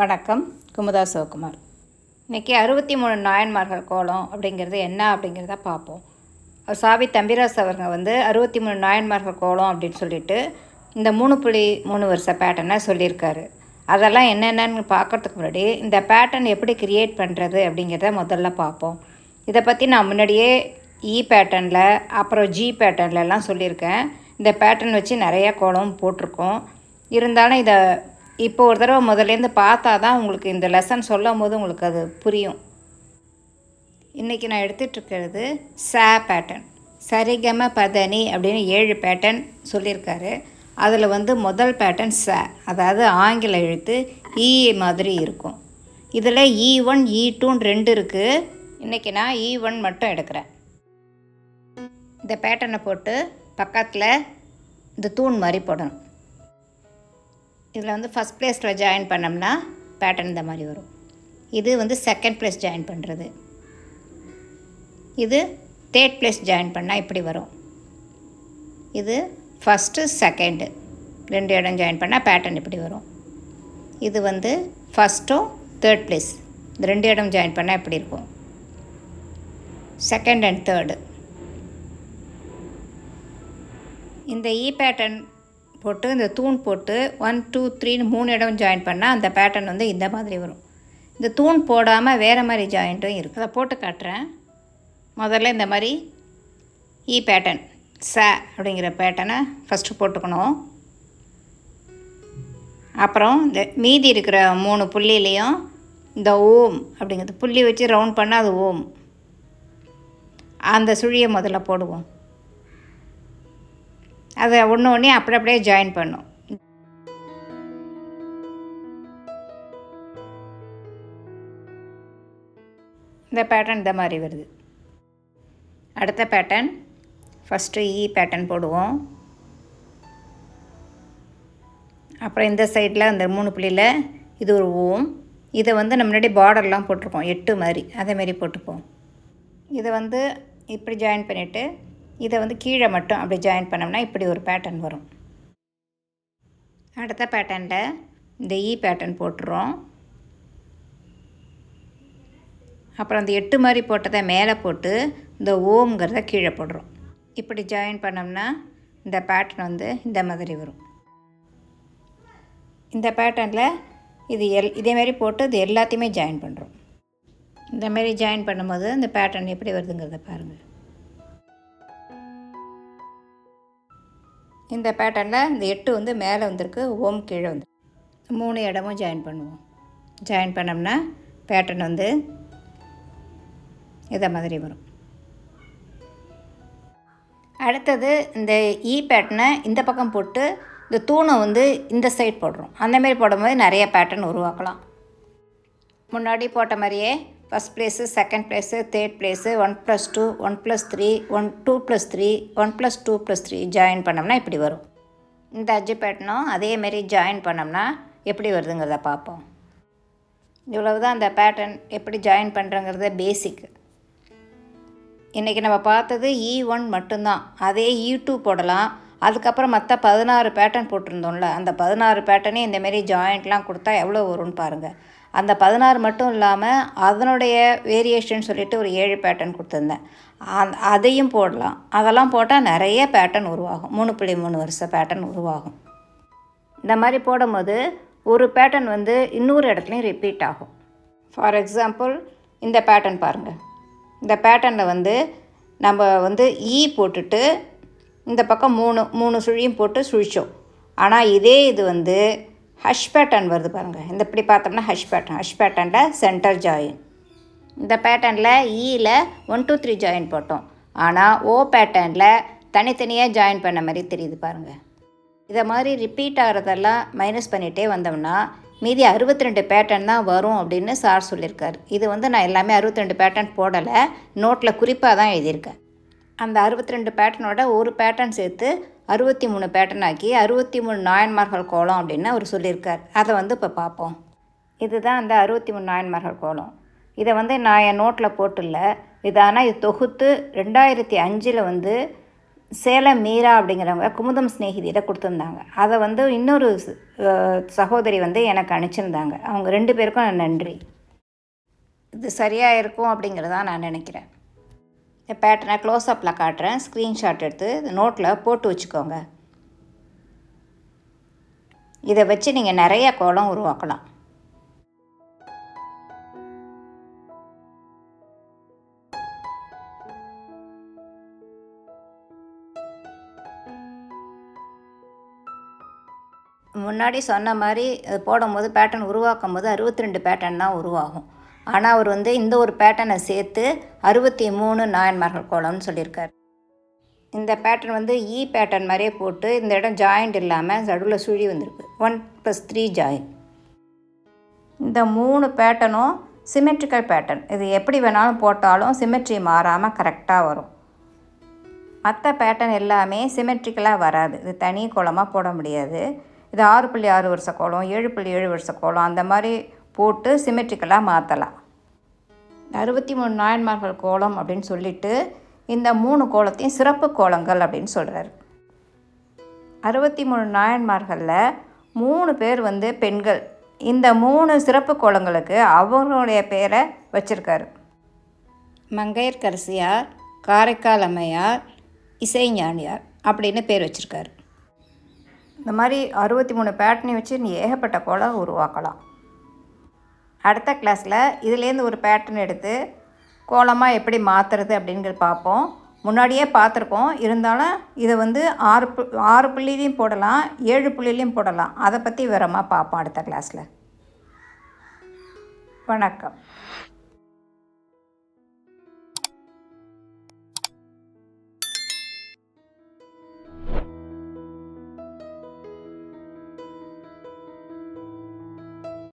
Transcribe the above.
வணக்கம். குமுதா சிவகுமார். இன்றைக்கி 63 நாயன்மார்கள் கோலம் அப்படிங்கிறது என்ன அப்படிங்கிறத பார்ப்போம். சாவி தம்பிராஸ் அவங்க 63 நாயன்மார்கள் கோலம் அப்படின்னு சொல்லிட்டு இந்த 3.3 வருஷ பேட்டர்னை சொல்லியிருக்காரு. அதெல்லாம் என்னென்னு பார்க்குறதுக்கு முன்னாடி இந்த பேட்டர்ன் எப்படி க்ரியேட் பண்ணுறது அப்படிங்கிறத முதல்ல பார்ப்போம். இதை பற்றி நான் முன்னாடியே பேட்டர்னில் அப்புறம் பேட்டர்ன்லலாம் சொல்லியிருக்கேன். இந்த பேட்டர்ன் வச்சு நிறையா கோலம் போட்டிருக்கோம். இருந்தாலும் இதை இப்போ ஒரு தடவை முதலேருந்து பார்த்தா தான் உங்களுக்கு இந்த லெசன் சொல்லும் போது உங்களுக்கு அது புரியும். இன்றைக்கி நான் எடுத்துகிட்ருக்கிறது பேட்டர்ன். சரிகம பதனி அப்படின்னு 7 பேட்டர்ன் சொல்லியிருக்காரு. அதில் முதல் பேட்டர்ன் அதாவது ஆங்கில எழுத்து மாதிரி இருக்கும். இதில் E1 E2 2 இருக்குது. இன்றைக்கி நான் E1 மட்டும் எடுக்கிறேன். இந்த பேட்டர்னை போட்டு பக்கத்தில் இந்த தூண் மாதிரி போடணும். இதில் ஃபஸ்ட் ப்ளேஸில் ஜாயின் பண்ணோம்னா பேட்டர்ன் இந்த மாதிரி வரும். இது செகண்ட் ப்ளேஸ் ஜாயின் பண்ணுறது. இது தேர்ட் ப்ளேஸ் ஜாயின் பண்ணால் இப்படி வரும். இது ஃபஸ்ட்டு செகண்டு 2 இடம் ஜாயின் பண்ணால் பேட்டர்ன் இப்படி வரும். இது ஃபஸ்ட்டும் தேர்ட் ப்ளேஸ் இந்த 2 இடம் ஜாயின் பண்ணால் இப்படி இருக்கும். Second and third. இந்த பேட்டர்ன் போட்டு இந்த தூண் போட்டு 1 2 3 3 இடம் ஜாயின் பண்ணால் அந்த பேட்டர்ன் இந்த மாதிரி வரும். இந்த தூண் போடாமல் வேறு மாதிரி ஜாயிண்ட்டும் இருக்குது. அதை போட்டு காட்டுறேன். முதல்ல இந்த மாதிரி பேட்டர்ன் அப்படிங்கிற பேட்டர்னை ஃபஸ்ட்டு போட்டுக்கணும். அப்புறம் இந்த மீதி இருக்கிற 3 புள்ளிலையும் இந்த ஓம் அப்படிங்கிறது புள்ளி வச்சு ரவுண்ட் பண்ணால் அது ஓம். அந்த சுழியை முதல்ல போடுவோம். அதை ஒன்று அப்படியே ஜாயின் பண்ணும். இந்த பேட்டர்ன் இந்த மாதிரி வருது. அடுத்த பேட்டர்ன் ஃபஸ்ட்டு பேட்டர்ன் போடுவோம். அப்புறம் இந்த சைடில் அந்த 3 புள்ளியில் இது ஒரு ஓம். இதை நம்ம முன்னாடி பார்டர்லாம் போட்டிருக்கோம் 8 மாதிரி, அதேமாரி போட்டுப்போம். இதை இப்படி ஜாயின் பண்ணிவிட்டு இதை கீழே மட்டும் அப்படி ஜாயின் பண்ணோம்னா இப்படி ஒரு பேட்டர்ன் வரும். அடுத்த பேட்டர்னில் இந்த பேட்டர்ன் போட்டுறோம். அப்புறம் அந்த 8 மாதிரி போட்டதை மேலே போட்டு இந்த ஓம்ங்கிறத கீழே போடுறோம். இப்படி ஜாயின் பண்ணோம்னா இந்த பேட்டர்ன் இந்த மாதிரி வரும். இந்த பேட்டர்னில் இதேமாரி போட்டு இது எல்லாத்தையுமே ஜாயின் பண்ணுறோம். இந்தமாரி ஜாயின் பண்ணும்போது இந்த பேட்டர்ன் எப்படி வருதுங்கிறத பாருங்கள். இந்த பேட்டர்னில் இந்த 8 மேலே வந்திருக்கு, ஓம் கீழே வந்து 3 இடமும் ஜாயின் பண்ணுவோம். ஜாயின் பண்ணோம்னா பேட்டர்ன் இதை மாதிரி வரும். அடுத்தது இந்த பேட்டர்னை இந்த பக்கம் போட்டு இந்த தூணை இந்த சைட் போடுறோம். அந்தமாரி போடும்போது நிறைய பேட்டர்ன் உருவாக்கலாம். முன்னாடி போட்ட மாதிரியே first place, second place, third place, 1+2 1+3 2+3 1+2+3 join பண்ணோம்னா இப்படி வரும். இந்த 5 பேட்டர்னும் அதேமாரி ஜாயின் பண்ணோம்னா எப்படி வருதுங்கிறத பார்ப்போம். இவ்வளவு தான் இந்த பேட்டர்ன் எப்படி ஜாயின் பண்ணுறங்கிறத பேசிக். இன்றைக்கி நம்ம பார்த்தது E1 மட்டும்தான். அதே E2 போடலாம். அதுக்கப்புறம் மற்ற 16 பேட்டர்ன் போட்டிருந்தோம்ல, அந்த 16 பேட்டர்னே இந்தமாரி ஜாயிண்ட்லாம் கொடுத்தா எவ்வளோ வரும்னு பாருங்கள். அந்த 16 மட்டும் இல்லாமல் அதனுடைய வேரியேஷன் சொல்லிவிட்டு ஒரு 7 பேட்டர்ன் கொடுத்துருந்தேன். அதையும் போடலாம். அதெல்லாம் போட்டால் நிறைய பேட்டர்ன் உருவாகும். 3.3 வருஷ பேட்டர்ன் உருவாகும். இந்த மாதிரி போடும்போது ஒரு பேட்டர்ன் இன்னொரு இடத்துலையும் ரிப்பீட் ஆகும். ஃபார் எக்ஸாம்பிள் இந்த பேட்டர்ன் பாருங்கள். இந்த பேட்டர்னில் நம்ம போட்டுட்டு இந்த பக்கம் 3 சுழியும் போட்டு சுழிச்சோம். ஆனால் இதே இது ஹஷ் பேட்டர்ன் வருது பாருங்கள். இந்த இப்படி பார்த்தோம்னா ஹஷ் பேட்டர்னில் சென்டர் ஜாயின். இந்த பேட்டர்னில் 1 2 3 ஜாயின் போட்டோம். ஆனால் பேட்டர்னில் தனித்தனியாக ஜாயின் பண்ண மாதிரி தெரியுது பாருங்கள். இதை மாதிரி ரிப்பீட் ஆகிறதெல்லாம் மைனஸ் பண்ணிகிட்டே வந்தோம்னா மீதி 62 பேட்டர்ன் தான் வரும் அப்படின்னு சார் சொல்லியிருக்காரு. இது நான் எல்லாமே 62 பேட்டர்ன் போடலை, நோட்டில் குறிப்பாக தான் எழுதியிருக்கேன். அந்த 62 பேட்டர்னோட ஒரு பேட்டர்ன் சேர்த்து 63 பேட்டர்ன் ஆக்கி 63 நாயன்மார்கள் கோலம் அப்படின்னு அவர் சொல்லியிருக்கார். அதை இப்போ பார்ப்போம். இதுதான் அந்த 63 நாயன்மார்கள் கோலம். இதை நான் என் நோட்டில் போட்டுல. இது ஆனால் இது தொகுத்து 2005 சேலம் மீரா அப்படிங்கிறவங்க குமுதம் ஸ்நேகிதியிட கொடுத்துருந்தாங்க. அதை வந்து இன்னொரு சகோதரி வந்து எனக்கு அனுப்பிச்சிருந்தாங்க. அவங்க 2 பேருக்கும் நன்றி. இது சரியாக இருக்கும் அப்படிங்கிறதான் நான் நினைக்கிறேன். இந்த பேட்டர்னை க்ளோஸ்அப்பில் காட்டுறேன். ஸ்க்ரீன்ஷாட் எடுத்து நோட்டில் போட்டு வச்சுக்கோங்க. இதை வச்சு நீங்கள் நிறைய கோலம் உருவாக்கலாம். முன்னாடி சொன்ன மாதிரி போடும்போது பேட்டர்ன் உருவாக்கும் போது 62 பேட்டர்ன் தான் உருவாகும். ஆனால் அவர் வந்து இந்த ஒரு பேட்டர்னை சேர்த்து 63 நாயன்மார்கள் கோலம்னு சொல்லியிருக்கார். இந்த பேட்டர்ன் வந்து பேட்டர்ன் மாதிரியே போட்டு இந்த இடம் ஜாயிண்ட் இல்லாமல் நடுவில் சுழி வந்திருக்கு. 1+3 ஜாயின். இந்த 3 பேட்டர்னும் சிமெட்ரிக்கல் பேட்டர்ன். இது எப்படி வேணாலும் போட்டாலும் சிமெட்ரி மாறாமல் கரெக்டாக வரும். மற்ற பேட்டர்ன் எல்லாமே சிமெட்ரிக்கலாக வராது. இது தனி கோலமாக போட முடியாது. இது 6.6 வருஷ கோலம், 7.7 வருஷ கோலம் அந்த மாதிரி போட்டு சிமெட்ரிக்கலாக மாற்றலாம். 63 நாயன்மார்கள் கோலம் அப்படின்னு சொல்லிவிட்டு இந்த 3 கோலத்தையும் சிறப்பு கோலங்கள் அப்படின்னு சொல்கிறார். 63 நாயன்மார்களில் 3 பேர் வந்து பெண்கள். இந்த 3 சிறப்பு கோலங்களுக்கு அவர்களுடைய பேரை வச்சுருக்காரு. மங்கையர்க்கரசியார், காரைக்கால் அம்மையார், இசைஞானியார் அப்படின்னு பேர் வச்சுருக்காரு. இந்த மாதிரி 63 பேட்டர்னை வச்சு நீ ஏகப்பட்ட கோலம் உருவாக்கலாம். அடுத்த கிளாஸில் இதுலேருந்து ஒரு பேட்டர்ன் எடுத்து கோலமாக எப்படி மாற்றுறது அப்படிங்கிறது பார்ப்போம். முன்னாடியே பார்த்துருக்கோம். இருந்தாலும் இதை வந்து 6 புள்ளிலையும் போடலாம், 7 புள்ளிலையும் போடலாம். அதை பற்றி விவரமாக பார்ப்போம் அடுத்த கிளாஸில். வணக்கம்.